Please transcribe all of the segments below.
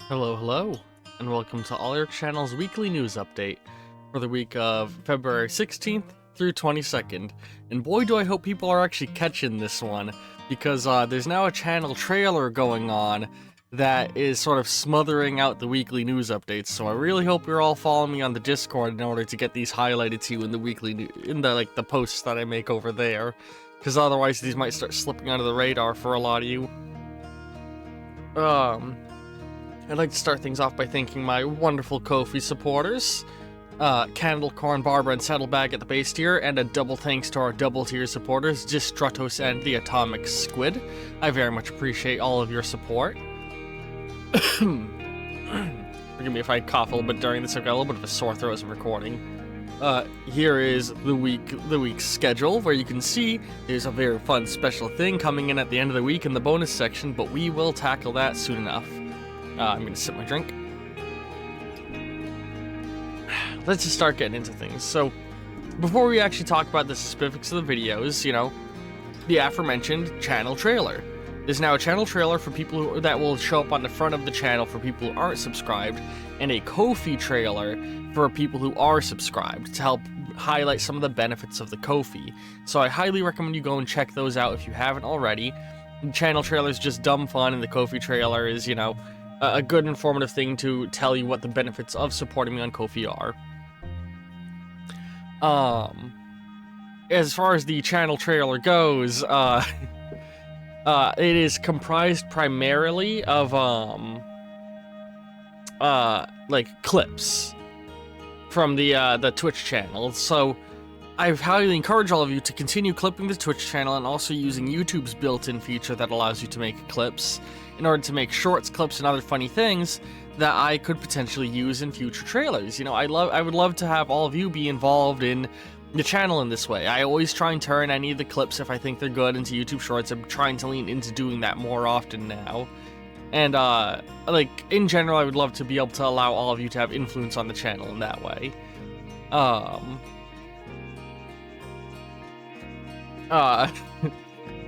Hello, hello, and welcome to All Your Channel's weekly news update for the week of February 16th through 22nd. And boy, do I hope people are actually catching this one, because there's now a channel trailer going on that is sort of smothering out the weekly news updates. So I really hope you're all following me on the Discord in order to get these highlighted to you in the weekly the posts that I make over there, because otherwise these might start slipping under the radar for a lot of you. I'd like to start things off by thanking my wonderful Ko-fi supporters, Candlecorn, Barbara, and Saddlebag at the base tier, and a double thanks to our double tier supporters, Distratos and the Atomic Squid. I very much appreciate all of your support. Forgive me if I cough a little bit during this. I've got a little bit of a sore throat as I'm recording. Here is the week's schedule, where you can see there's a very fun special thing coming in at the end of the week in the bonus section, but we will tackle that soon enough. I'm gonna sip my drink. Let's just start getting into things. So, before we actually talk about the specifics of the videos, the aforementioned channel trailer. There's now a channel trailer for people that will show up on the front of the channel for people who aren't subscribed, and a Ko-fi trailer for people who are subscribed to help highlight some of the benefits of the Ko-fi. So I highly recommend you go and check those out if you haven't already. The channel trailer is just dumb fun, and the Ko-fi trailer is, a good informative thing to tell you what the benefits of supporting me on Ko-fi are. As far as the channel trailer goes, it is comprised primarily of, clips from the Twitch channel. So I highly encourage all of you to continue clipping the Twitch channel and also using YouTube's built-in feature that allows you to make clips in order to make shorts, clips, and other funny things that I could potentially use in future trailers. I would love to have all of you be involved in the channel in this way. I always try and turn any of the clips, if I think they're good, into YouTube shorts. I'm trying to lean into doing that more often now. And, in general, I would love to be able to allow all of you to have influence on the channel in that way.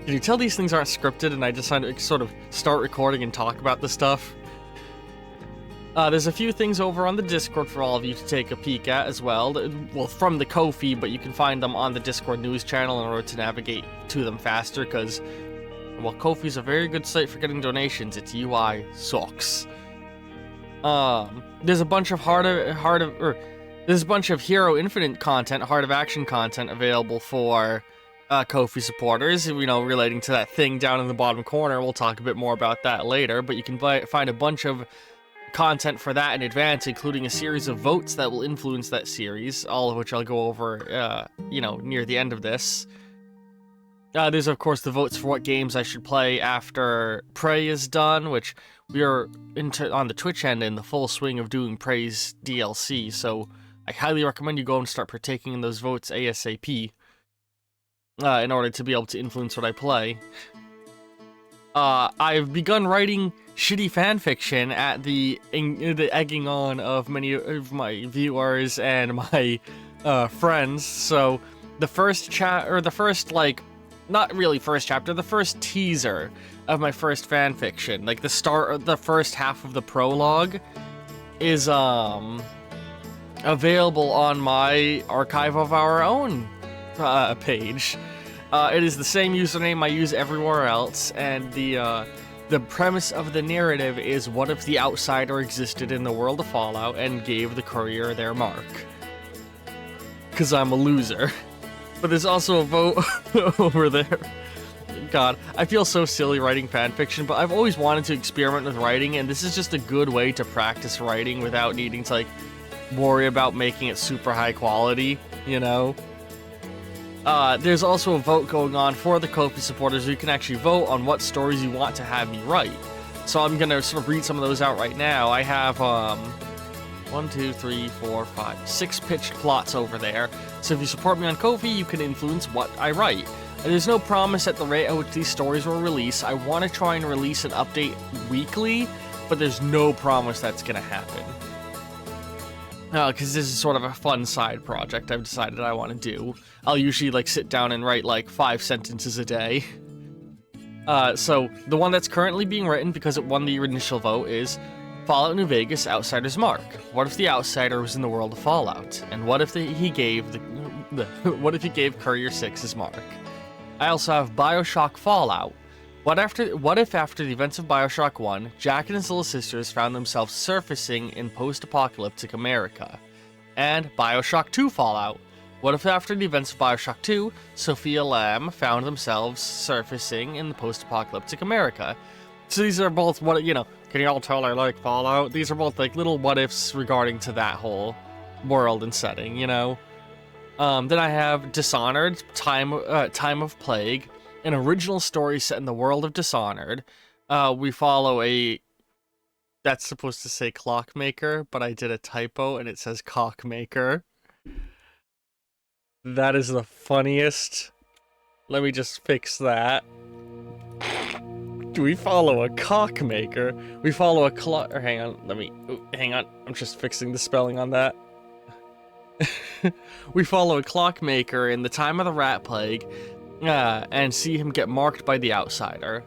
Can you tell these things aren't scripted and I decided to sort of start recording and talk about this stuff? There's a few things over on the Discord for all of you to take a peek at as well. Well, from the Ko-fi, but you can find them on the Discord news channel in order to navigate to them faster, because, well, Ko-fi's a very good site for getting donations. Its UI sucks. There's a bunch of there's a bunch of Hero Infinite content, Heart of Action content available for Ko-fi supporters, relating to that thing down in the bottom corner. We'll talk a bit more about that later, but you can find a bunch of content for that in advance, including a series of votes that will influence that series, all of which I'll go over, near the end of this. There's, of course, the votes for what games I should play after Prey is done, which we are on the Twitch end in the full swing of doing Prey's DLC, so I highly recommend you go and start partaking in those votes ASAP. In order to be able to influence what I play. I've begun writing shitty fanfiction at the egging on of many of my viewers and my friends. So the first not really first chapter, the first teaser of my first fanfiction, like the start of the first half of the prologue, is available on my Archive of Our Own page. It is the same username I use everywhere else, and the premise of the narrative is, what if the outsider existed in the world of Fallout and gave the courier their mark? Because I'm a loser. But there's also a vote over there. God, I feel so silly writing fanfiction, but I've always wanted to experiment with writing, and this is just a good way to practice writing without needing to, worry about making it super high quality, There's also a vote going on for the Ko-fi supporters, where you can actually vote on what stories you want to have me write. So I'm gonna sort of read some of those out right now. I have, 6 pitched plots over there. So if you support me on Ko-fi, you can influence what I write. And there's no promise at the rate at which these stories will release. I want to try and release an update weekly, but there's no promise that's gonna happen. Because this is sort of a fun side project I've decided I want to do. I'll usually, sit down and write, 5 sentences a day. So, the one that's currently being written, because it won the initial vote, is Fallout New Vegas Outsider's Mark. What if the Outsider was in the world of Fallout? And what if he gave what if he gave Courier 6 his mark? I also have Bioshock Fallout. What if after the events of Bioshock 1, Jack and his little sisters found themselves surfacing in post-apocalyptic America? And Bioshock 2 Fallout. What if after the events of Bioshock 2, Sophia Lamb found themselves surfacing in the post-apocalyptic America? So these are both can you all tell I like Fallout? These are both like little what ifs regarding to that whole world and setting, Then I have Dishonored, Time of Plague, an original story set in the world of Dishonored. We follow that's supposed to say clockmaker, but I did a typo and it says cockmaker. That is the funniest. Let me just fix that. We follow a cockmaker. We follow a clock. Or hang on. I'm just fixing the spelling on that. We follow a clockmaker in the time of the Rat Plague, and see him get marked by the Outsider.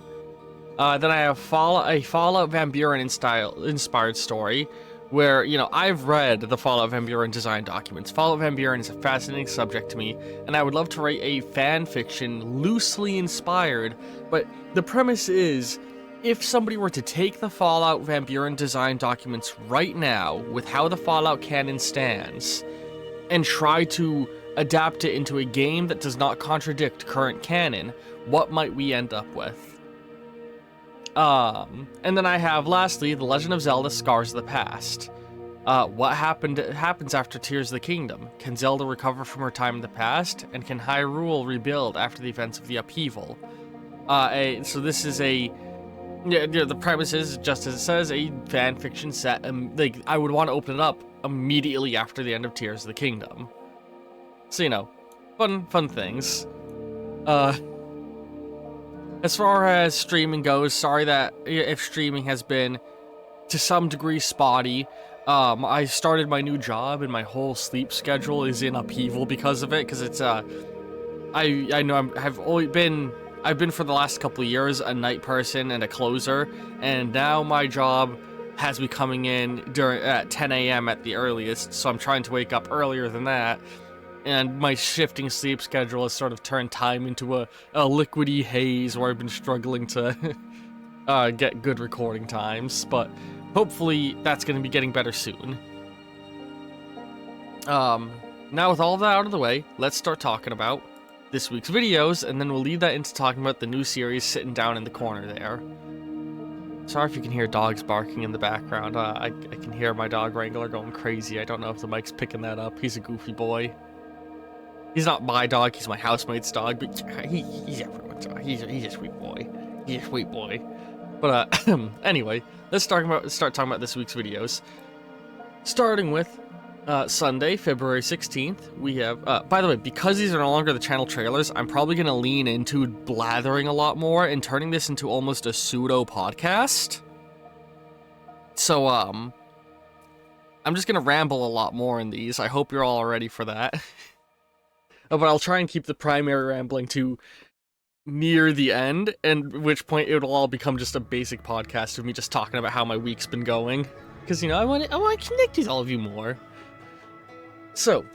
Then I have a Fallout Van Buren inspired story, where, I've read the Fallout Van Buren design documents. Fallout Van Buren is a fascinating subject to me, and I would love to write a fan fiction loosely inspired, but the premise is, if somebody were to take the Fallout Van Buren design documents right now, with how the Fallout canon stands, and try to adapt it into a game that does not contradict current canon, what might we end up with? And then I have, lastly, The Legend of Zelda Scars of the Past. What happens after Tears of the Kingdom? Can Zelda recover from her time in the past? And can Hyrule rebuild after the events of the upheaval? So this is the premise is, just as it says, a fan fiction set, and I would want to open it up immediately after the end of Tears of the Kingdom. So, fun things. As far as streaming goes, sorry that if streaming has been to some degree spotty. I started my new job and my whole sleep schedule is in upheaval because of it, because it's I know I've been for the last couple of years a night person and a closer, and now my job has me coming in at 10 a.m. at the earliest, so I'm trying to wake up earlier than that. And my shifting sleep schedule has sort of turned time into a liquidy haze where I've been struggling to get good recording times, but hopefully that's going to be getting better soon. Now with all that out of the way, let's start talking about this week's videos, and then we'll lead that into talking about the new series sitting down in the corner there. Sorry if you can hear dogs barking in the background. I can hear my dog wrangler going crazy. I don't know if the mic's picking that up. He's a goofy boy. He's not my dog, he's my housemate's dog, but he's everyone's dog. He's a sweet boy. He's a sweet boy. But anyway, let's start talking about this week's videos. Starting with Sunday, February 16th, we have, by the way, because these are no longer the channel trailers, I'm probably going to lean into blathering a lot more and turning this into almost a pseudo podcast. So, I'm just going to ramble a lot more in these. I hope you're all ready for that. But I'll try and keep the primary rambling to near the end, and at which point it'll all become just a basic podcast of me just talking about how my week's been going. Because, I want to connect with all of you more. So,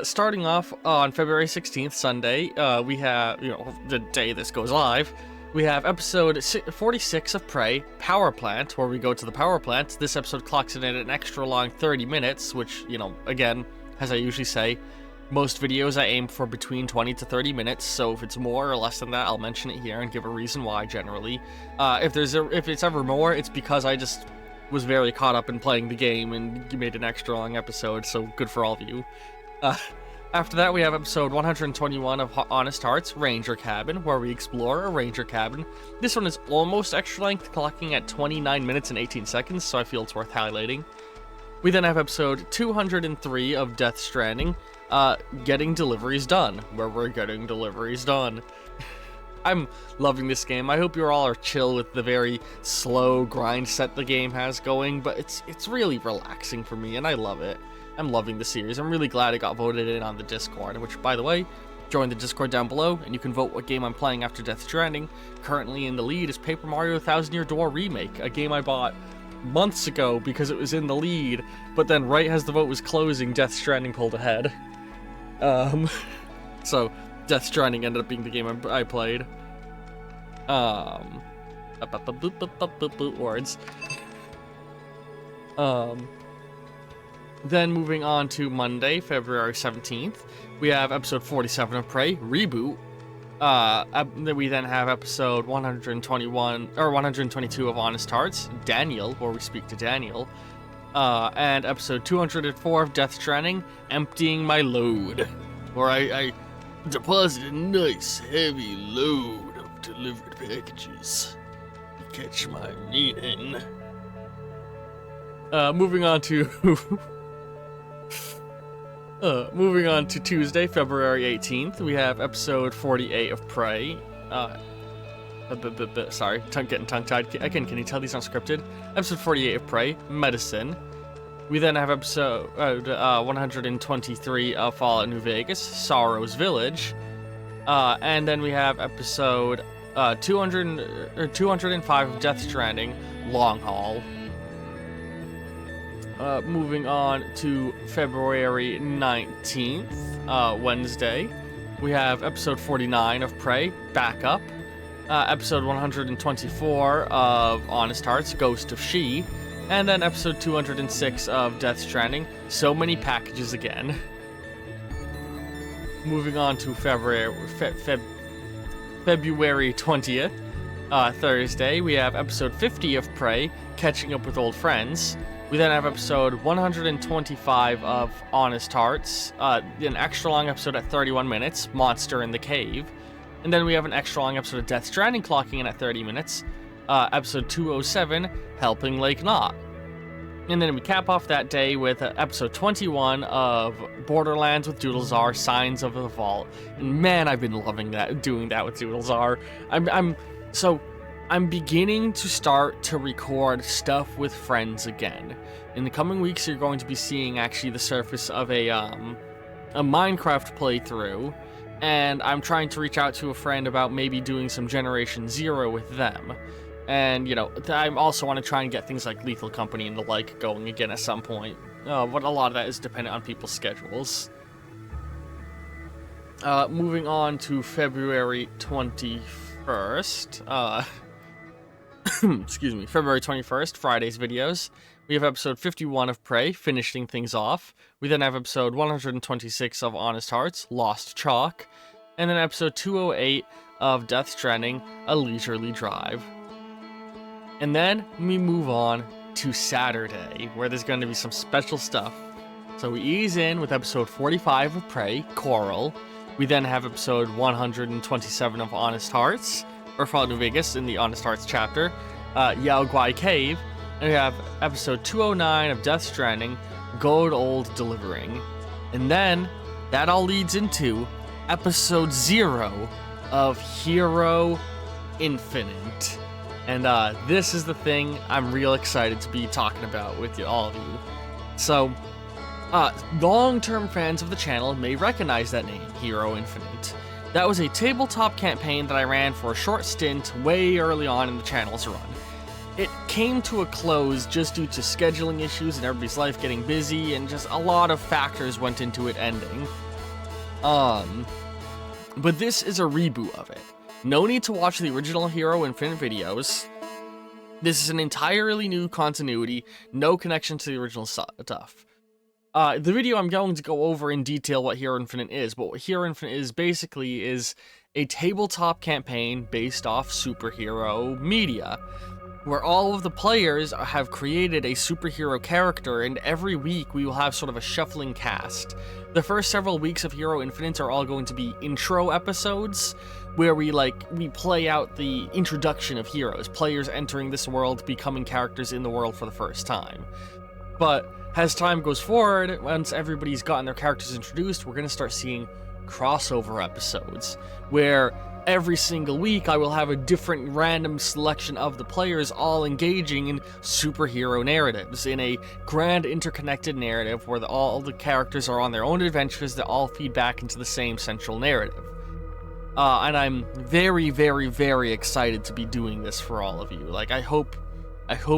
starting off on February 16th, Sunday, we have, the day this goes live, we have episode 46 of Prey, Power Plant, where we go to the power plant. This episode clocks in at an extra long 30 minutes, which, again, as I usually say, most videos I aim for between 20 to 30 minutes, so if it's more or less than that, I'll mention it here and give a reason why, generally. If it's ever more, it's because I just was very caught up in playing the game and made an extra long episode, so good for all of you. After that, we have episode 121 of Honest Hearts, Ranger Cabin, where we explore a ranger cabin. This one is almost extra length, clocking at 29 minutes and 18 seconds, so I feel it's worth highlighting. We then have episode 203 of Death Stranding, Getting Deliveries Done, where we're getting deliveries done. I'm loving this game. I hope you all are chill with the very slow grind set the game has going, but it's really relaxing for me, and I love it. I'm loving the series. I'm really glad it got voted in on the Discord, which, by the way, Join the Discord down below, and you can vote what game I'm playing after Death Stranding. Currently in the lead is Paper Mario Thousand Year Door Remake, a game I bought months ago because it was in the lead, but then right as the vote was closing, Death Stranding pulled ahead. So Death Stranding ended up being the game I played. Words. Then moving on to Monday, February 17th, we have episode 47 of Prey, Reboot. We then have episode 122 of Honest Hearts, Daniel, where we speak to Daniel. And episode 204 of Death Stranding, Emptying My Load, where I deposit a nice heavy load of delivered packages. Catch my meaning. Moving on to Tuesday, February 18th, we have episode 48 of Prey. Sorry, getting tongue-tied. Again, can you tell these aren't scripted? Episode 48 of Prey, Medicine. We then have episode 123 of Fallout New Vegas, Sorrow's Village. And then we have episode 205 of Death Stranding, Long Haul. Moving on to February 19th, Wednesday, we have episode 49 of Prey, Backup, episode 124 of Honest Hearts, Ghost of She, and then episode 206 of Death Stranding, So Many Packages Again. Moving on to February 20th, Thursday, we have episode 50 of Prey, Catching Up with Old Friends. We then have episode 125 of Honest Hearts, an extra long episode at 31 minutes, Monster in the Cave. And then we have an extra long episode of Death Stranding clocking in at 30 minutes, episode 207, Helping Lake Knot. And then we cap off that day with episode 21 of Borderlands with Doodlezar, Signs of the Vault. And man, I've been loving doing that with Doodlezar. I'm beginning to start to record stuff with friends again. In the coming weeks, you're going to be seeing actually the surface of a Minecraft playthrough, and I'm trying to reach out to a friend about maybe doing some Generation Zero with them. And, you know, I also want to try and get things like Lethal Company and the like going again at some point. But a lot of that is dependent on people's schedules. Moving on to February 21st. Excuse me, February 21st, Friday's videos. We have episode 51 of Prey, finishing things off. We then have episode 126 of Honest Hearts, Lost Chalk. And then episode 208 of Death Stranding, A Leisurely Drive. And then we move on to Saturday, where there's going to be some special stuff. So we ease in with episode 45 of Prey, Coral. We then have episode 127 of Honest Hearts, or Fallout New Vegas in the Honest Hearts chapter, Yao Guai Cave, and we have episode 209 of Death Stranding, Gold Old Delivering. And then that all leads into episode 0 of Hero Infinite. And this is the thing I'm real excited to be talking about with all of you. So, long-term fans of the channel may recognize that name, Hero Infinite. That was a tabletop campaign that I ran for a short stint way early on in the channel's run. It came to a close just due to scheduling issues and everybody's life getting busy, and just a lot of factors went into it ending. But this is a reboot of it. No need to watch the original Hero Infinite videos. This is an entirely new continuity, no connection to the original stuff. The video I'm going to go over in detail what Hero Infinite is, but what Hero Infinite is basically is a tabletop campaign based off superhero media, where all of the players have created a superhero character, and every week we will have sort of a shuffling cast. The first several weeks of Hero Infinite are all going to be intro episodes, where we play out the introduction of heroes, players entering this world, becoming characters in the world for the first time. But as time goes forward, once everybody's gotten their characters introduced, we're going to start seeing crossover episodes, where every single week I will have a different random selection of the players all engaging in superhero narratives, in a grand interconnected narrative where all the characters are on their own adventures that all feed back into the same central narrative. And I'm very, very, very excited to be doing this for all of you. Like, I hope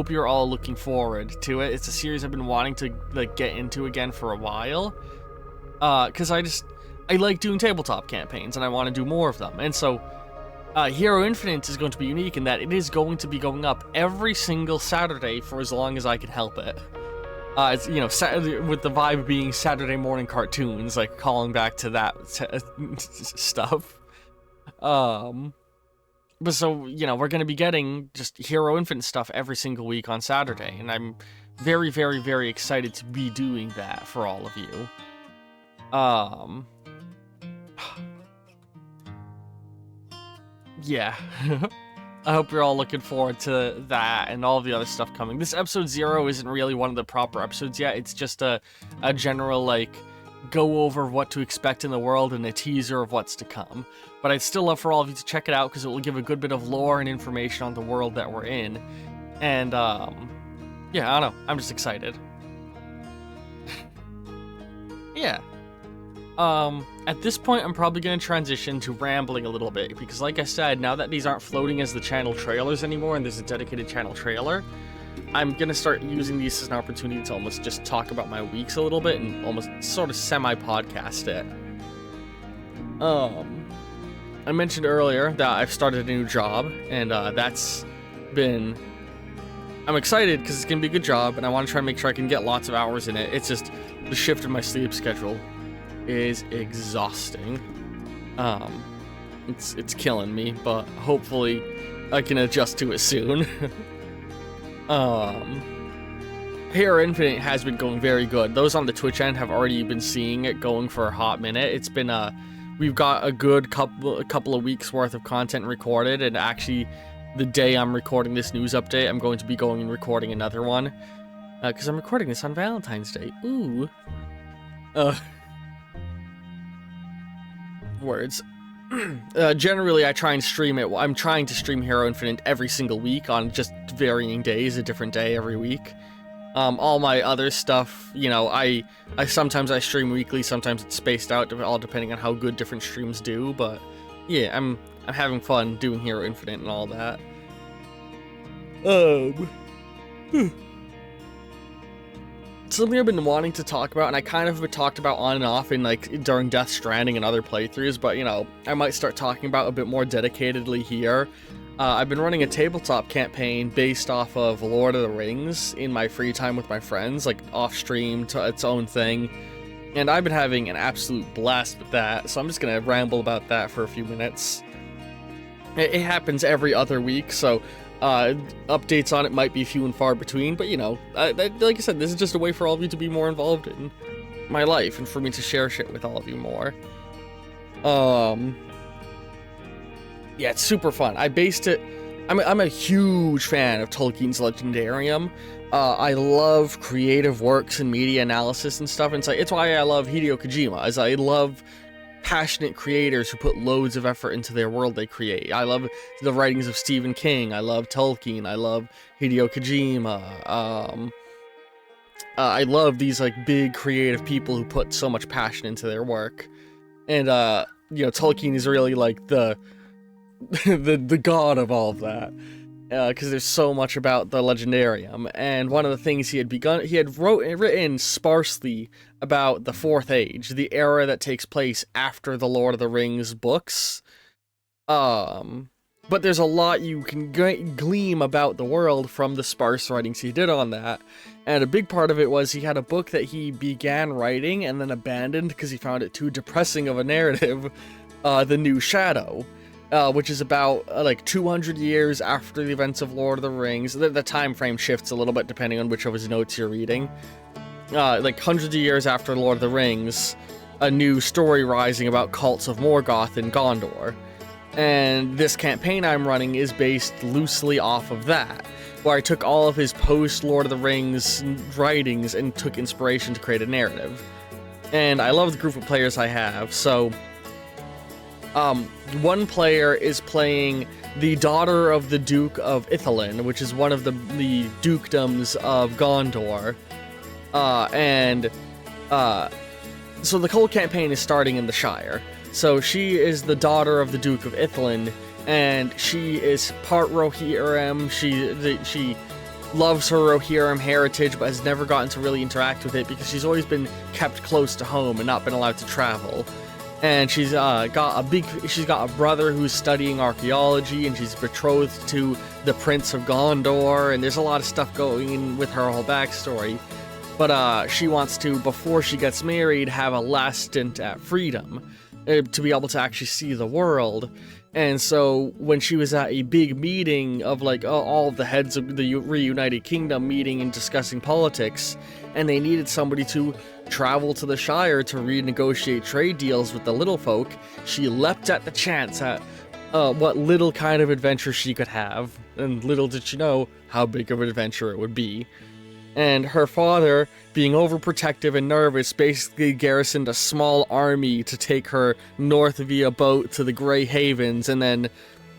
you're all looking forward to it. It's a series I've been wanting to like get into again for a while. Because I like doing tabletop campaigns and I want to do more of them. And so Hero Infinite is going to be unique in that it is going to be going up every single Saturday for as long as I can help it. It's, you know, with the vibe being Saturday morning cartoons, like calling back to that stuff. But so, you know, we're going to be getting just Hero Infinite stuff every single week on Saturday, and I'm very, very, very excited to be doing that for all of you. Yeah. I hope you're all looking forward to that and all the other stuff coming. This episode 0 isn't really one of the proper episodes yet. It's just a general, like, go over what to expect in the world and a teaser of what's to come. But I'd still love for all of you to check it out because it will give a good bit of lore and information on the world that we're in. And, yeah, I don't know. I'm just excited. Yeah. At this point, I'm probably going to transition to rambling a little bit, because like I said, now that these aren't floating as the channel trailers anymore, and there's a dedicated channel trailer, I'm going to start using these as an opportunity to almost just talk about my weeks a little bit, and almost sort of semi-podcast it. I mentioned earlier that I've started a new job, and that's been... I'm excited because it's going to be a good job, and I want to try and make sure I can get lots of hours in it. It's just the shift in my sleep schedule is exhausting. It's killing me, but hopefully I can adjust to it soon. Hero Infinite has been going very good. Those on the Twitch end have already been seeing it going for a hot minute. It's been we've got a good couple of weeks worth of content recorded, and actually the day I'm recording this news update, I'm going to be going and recording another one, because I'm recording this on Valentine's Day. Ooh. Words. Generally, I try and stream it. I'm trying to stream Hero Infinite every single week on just varying days, a different day every week. All my other stuff, you know, I sometimes I stream weekly, sometimes it's spaced out, all depending on how good different streams do. But yeah, I'm having fun doing Hero Infinite and all that. Something I've been wanting to talk about, and I kind of talked about on and off in like during Death Stranding and other playthroughs, but you know, I might start talking about a bit more dedicatedly here. I've been running a tabletop campaign based off of Lord of the Rings in my free time with my friends, like off stream to its own thing, and I've been having an absolute blast with that, so I'm just gonna ramble about that for a few minutes. It happens every other week, so updates on it might be few and far between, but you know, like I said, this is just a way for all of you to be more involved in my life and for me to share shit with all of you more. Yeah, it's super fun. I based it... I'm a huge fan of Tolkien's Legendarium. I love creative works and media analysis and stuff, and it's why I love Hideo Kojima, as I love passionate creators who put loads of effort into their world they create. I love the writings of Stephen King, I love Tolkien, I love Hideo Kojima. I love these like big creative people who put so much passion into their work. And you know, Tolkien is really like the god of all of that. Because there's so much about the Legendarium, and one of the things he had written sparsely about the Fourth Age, the era that takes place after the Lord of the Rings books. But there's a lot you can glean about the world from the sparse writings he did on that, and a big part of it was he had a book that he began writing and then abandoned because he found it too depressing of a narrative, The New Shadow. Which is about like 200 years after the events of Lord of the Rings. The time frame shifts a little bit depending on which of his notes you're reading. Like hundreds of years after Lord of the Rings, a new story rising about cults of Morgoth and Gondor. And this campaign I'm running is based loosely off of that, where I took all of his post-Lord of the Rings writings and took inspiration to create a narrative. And I love the group of players I have, so One player is playing the daughter of the Duke of Ithilien, which is one of the dukedoms of Gondor. So the whole campaign is starting in the Shire. So she is the daughter of the Duke of Ithilien, and she is part Rohirrim. She loves her Rohirrim heritage, but has never gotten to really interact with it because she's always been kept close to home and not been allowed to travel. And she's got a brother who's studying archaeology, and she's betrothed to the Prince of Gondor, and there's a lot of stuff going in with her whole backstory. But she wants to, before she gets married, have a last stint at freedom to be able to actually see the world. And so when she was at a big meeting of like all of the heads of the reunited kingdom meeting and discussing politics, and they needed somebody to travel to the Shire to renegotiate trade deals with the little folk, she leapt at the chance at what little kind of adventure she could have, and little did she know how big of an adventure it would be. And her father, being overprotective and nervous, basically garrisoned a small army to take her north via boat to the Grey Havens, and then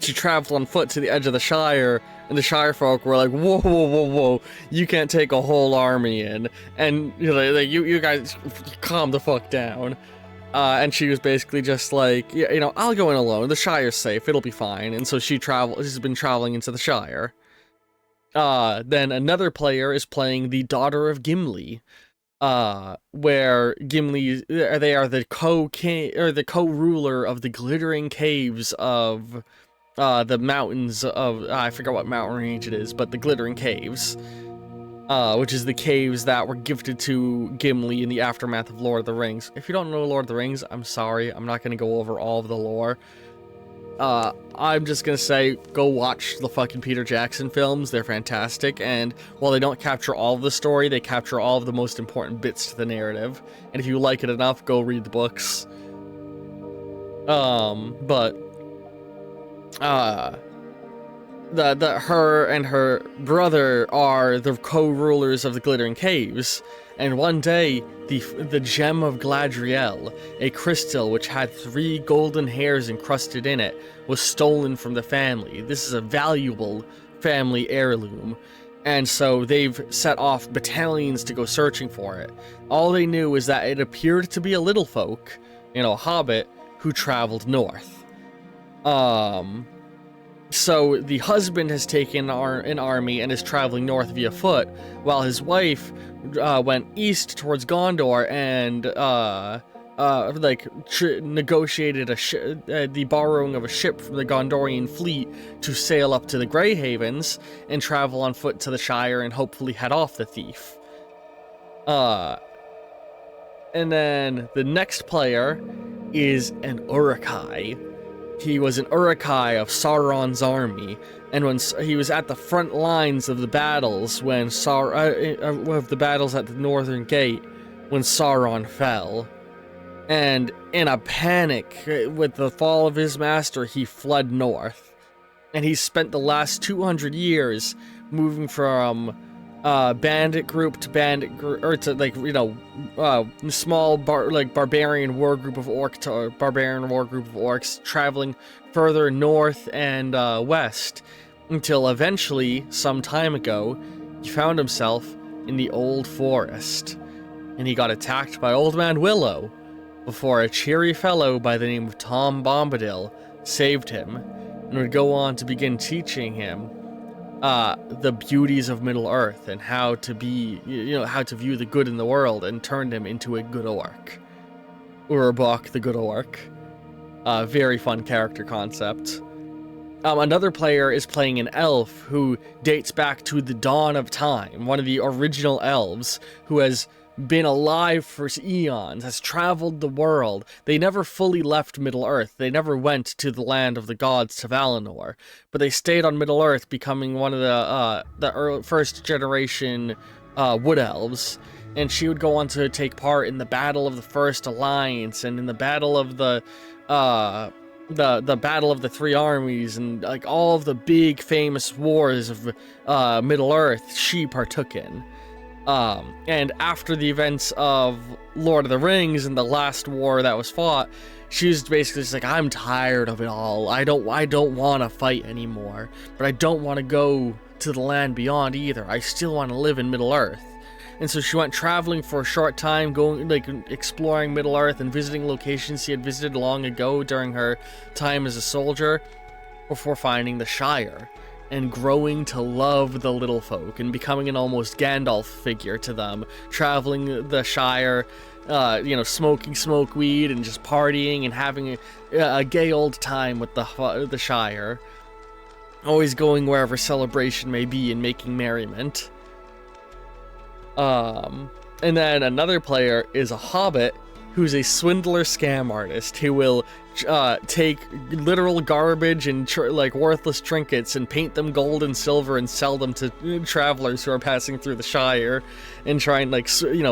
she traveled on foot to the edge of the Shire, and the Shire folk were like, whoa, whoa, whoa, whoa, you can't take a whole army in, and you guys calm the fuck down. And she was basically just like, I'll go in alone, the Shire's safe, it'll be fine, and so she's been traveling into the Shire. Then another player is playing the daughter of Gimli, where Gimli, they are the co-king, or the co-ruler of the glittering caves of, the mountains of, I forget what mountain range it is, but the glittering caves, which is the caves that were gifted to Gimli in the aftermath of Lord of the Rings. If you don't know Lord of the Rings, I'm sorry, I'm not gonna go over all of the lore. I'm just gonna say, go watch the fucking Peter Jackson films, they're fantastic, and while they don't capture all of the story, they capture all of the most important bits to the narrative, and if you like it enough, go read the books. Her and her brother are the co-rulers of the Glittering Caves, and one day, the Gem of Gladriel, a crystal which had 3 golden hairs encrusted in it, was stolen from the family. This is a valuable family heirloom, and so they've set off battalions to go searching for it. All they knew is that it appeared to be a little folk, a hobbit, who traveled north. So the husband has taken an army and is traveling north via foot, while his wife went east towards Gondor and negotiated the borrowing of a ship from the Gondorian fleet to sail up to the Grey Havens and travel on foot to the Shire and hopefully head off the thief. And then the next player is an Uruk-hai. He was an Uruk-hai of Sauron's army, and when he was at the front lines of the battles of the battles at the Northern Gate, when Sauron fell. And in a panic with the fall of his master, he fled north. And he spent the last 200 years moving from bandit group to bandit group, or to small barbarian war group of orcs, traveling further north and west, until eventually, some time ago, he found himself in the Old Forest, and he got attacked by Old Man Willow, before a cheery fellow by the name of Tom Bombadil saved him, and would go on to begin teaching him the beauties of Middle-earth and how to how to view the good in the world, and turned him into a good orc. Urbok the Good Orc. Very fun character concept. Another player is playing an elf who dates back to the dawn of time, one of the original elves who has been alive for eons, has traveled the world. They never fully left Middle-earth. They never went to the land of the gods, to Valinor, but they stayed on Middle-earth, becoming one of the first generation wood elves. And she would go on to take part in the Battle of the First Alliance, and in the Battle of the Battle of the Three Armies, and like all of the big famous wars of Middle-earth she partook in. And after the events of Lord of the Rings and the last war that was fought, she was basically just like, I'm tired of it all. I don't want to fight anymore, but I don't want to go to the land beyond either. I still want to live in Middle-earth. And so she went traveling for a short time, going like exploring Middle-earth and visiting locations she had visited long ago during her time as a soldier, before finding the Shire and growing to love the little folk and becoming an almost Gandalf figure to them, traveling the Shire, smoking smoke weed and just partying and having a gay old time with the Shire, always going wherever celebration may be and making merriment. And then another player is a hobbit who's a swindler scam artist who will take literal garbage and worthless trinkets and paint them gold and silver and sell them to travelers who are passing through the Shire, and try and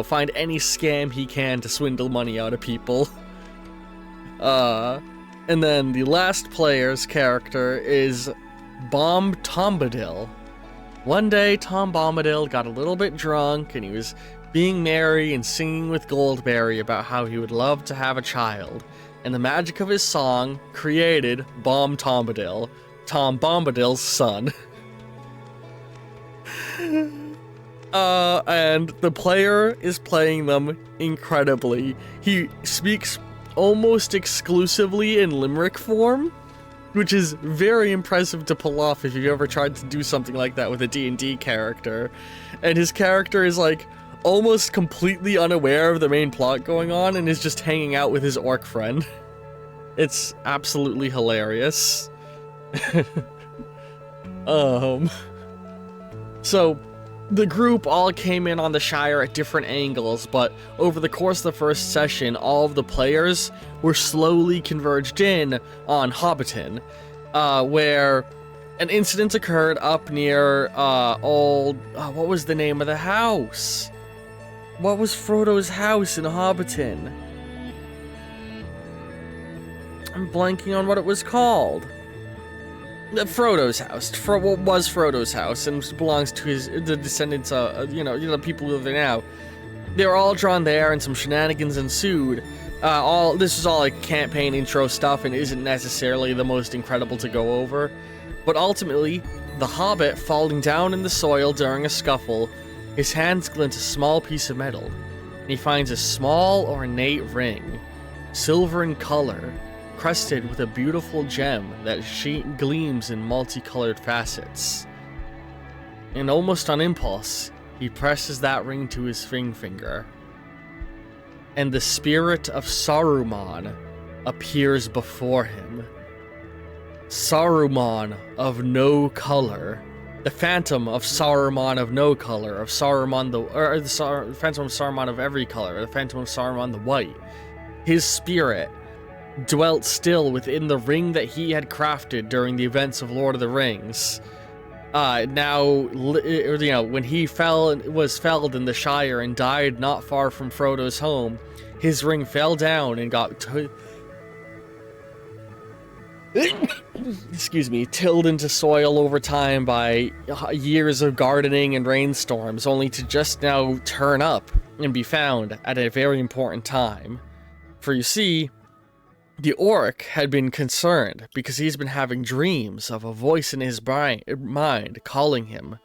find any scam he can to swindle money out of people. And then the last player's character is Bom Tombadil. One day, Tom Bombadil got a little bit drunk, and he was being merry and singing with Goldberry about how he would love to have a child. And the magic of his song created Bom Tombadil, Tom Bombadil's son. And the player is playing them incredibly. He speaks almost exclusively in limerick form, which is very impressive to pull off if you've ever tried to do something like that with a D&D character. And his character is almost completely unaware of the main plot going on and is just hanging out with his orc friend. It's absolutely hilarious. So the group all came in on the Shire at different angles, but over the course of the first session, all of the players were slowly converged in on Hobbiton, where an incident occurred up near what was the name of the house? What was Frodo's house in Hobbiton? I'm blanking on what it was called. Frodo's house. What was Frodo's house and belongs to the descendants of, the people who live there now. They were all drawn there and some shenanigans ensued. This was all campaign intro stuff and isn't necessarily the most incredible to go over. But ultimately, the Hobbit falling down in the soil during a scuffle, his hands glint a small piece of metal, and he finds a small ornate ring, silver in color, crested with a beautiful gem that gleams in multicolored facets. And almost on impulse, he presses that ring to his ring finger, and the spirit of Saruman appears before him. Saruman of no color, the phantom of Saruman of no color, of Saruman the phantom of Saruman of every color, the phantom of Saruman the white. His spirit dwelt still within the ring that he had crafted during the events of Lord of the Rings. When he was felled in the Shire and died not far from Frodo's home, his ring fell down and got tilled into soil over time by years of gardening and rainstorms, only to just now turn up and be found at a very important time. For you see, the orc had been concerned because he's been having dreams of a voice in his mind calling him.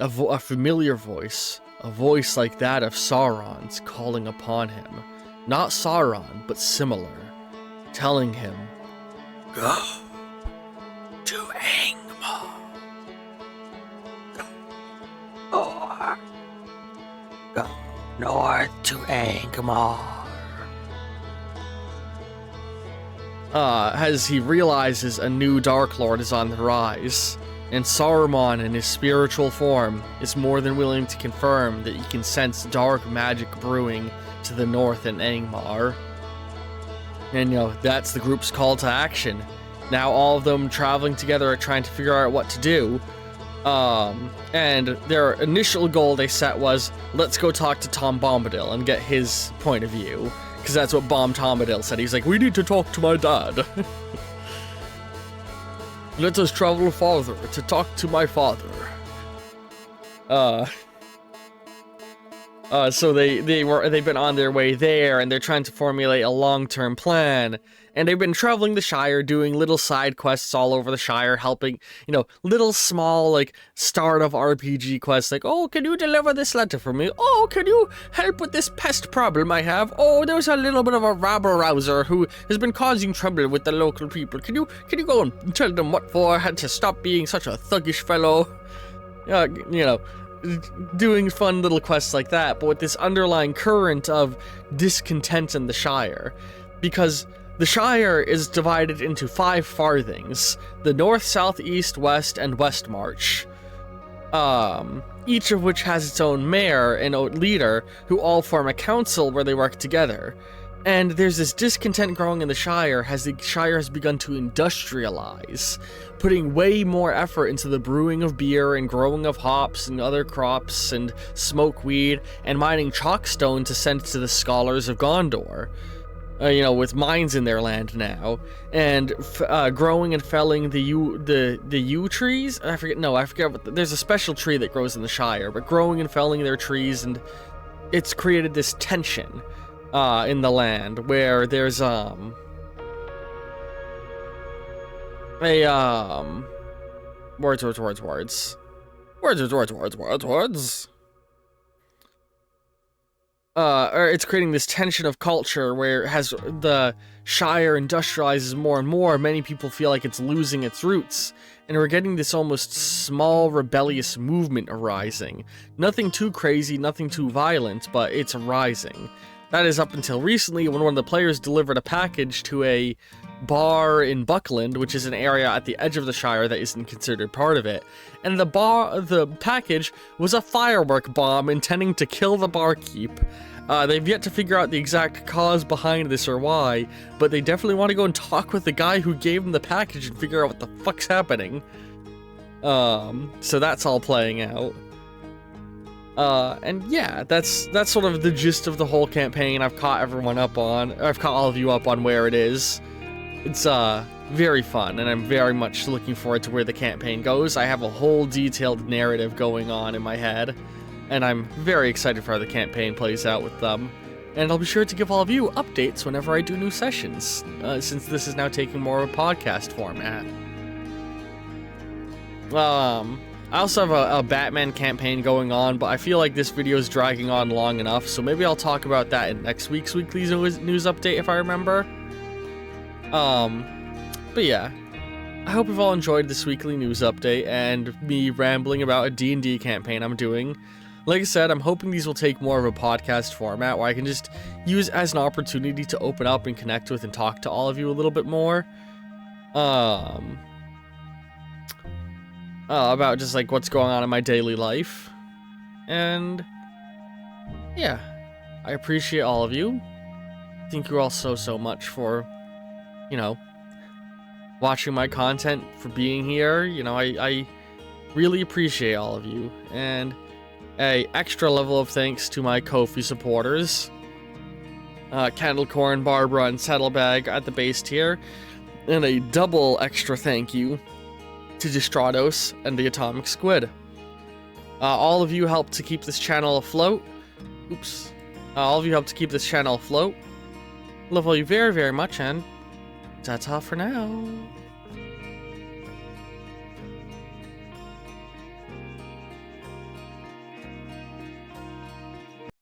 A familiar voice, a voice like that of Sauron's calling upon him. Not Sauron, but similar, telling him, "Go to Angmar. Or go north to Angmar." As he realizes a new Dark Lord is on the rise, and Saruman in his spiritual form is more than willing to confirm that he can sense dark magic brewing to the north in Angmar. And that's the group's call to action. Now all of them traveling together are trying to figure out what to do. And their initial goal they set was, let's go talk to Tom Bombadil and get his point of view. Because that's what Bom Tombadil said. He's like, we need to talk to my dad. Let us travel farther to talk to my father. So they've been on their way there, and they're trying to formulate a long-term plan. And they've been traveling the Shire, doing little side quests all over the Shire, helping, little small, like, start of RPG quests, like, oh, can you deliver this letter for me? Oh, can you help with this pest problem I have? Oh, there's a little bit of a rabble-rouser who has been causing trouble with the local people. Can you go and tell them what for? Had to stop being such a thuggish fellow. Doing fun little quests like that, but with this underlying current of discontent in the Shire, because the Shire is divided into 5 farthings: the North, South, East, West, and West March. Each of which has its own mayor and leader, who all form a council where they work together. And there's this discontent growing in the Shire as the Shire has begun to industrialize, putting way more effort into the brewing of beer and growing of hops and other crops and smoke weed and mining chalkstone to send to the scholars of Gondor. With mines in their land now, and growing and felling the yew trees. I forget. There's a special tree that grows in the Shire, but growing and felling their trees, and it's created this tension in the land where there's words. It's creating this tension of culture where as the Shire industrializes more and more, many people feel like it's losing its roots, and we're getting this almost small rebellious movement arising. Nothing too crazy, nothing too violent, but it's arising. That is up until recently, when one of the players delivered a package to a bar in Buckland, which is an area at the edge of the Shire that isn't considered part of it. And the package was a firework bomb intending to kill the barkeep. They've yet to figure out the exact cause behind this or why, but they definitely want to go and talk with the guy who gave them the package and figure out what the fuck's happening. So that's all playing out. And yeah, that's sort of the gist of the whole campaign. I've caught all of you up on where it is. It's very fun, and I'm very much looking forward to where the campaign goes. I have a whole detailed narrative going on in my head, and I'm very excited for how the campaign plays out with them. And I'll be sure to give all of you updates whenever I do new sessions, since this is now taking more of a podcast format. I also have a Batman campaign going on, but I feel like this video is dragging on long enough, so maybe I'll talk about that in next week's weekly news update if I remember. But yeah, I hope you've all enjoyed this weekly news update and me rambling about a D&D campaign I'm doing. Like I said, I'm hoping these will take more of a podcast format where I can just use as an opportunity to open up and connect with and talk to all of you a little bit more. About just like what's going on in my daily life. And yeah, I appreciate all of you. Thank you all so much for, watching my content, for being here. I really appreciate all of you. And a extra level of thanks to my Ko-fi supporters, Candlecorn, Barbara, and Saddlebag at the base tier, and a double extra thank you to Distrados and the Atomic Squid. All of you help to keep this channel afloat. All of you help to keep this channel afloat. Love all you very, very much, and ta-ta for now.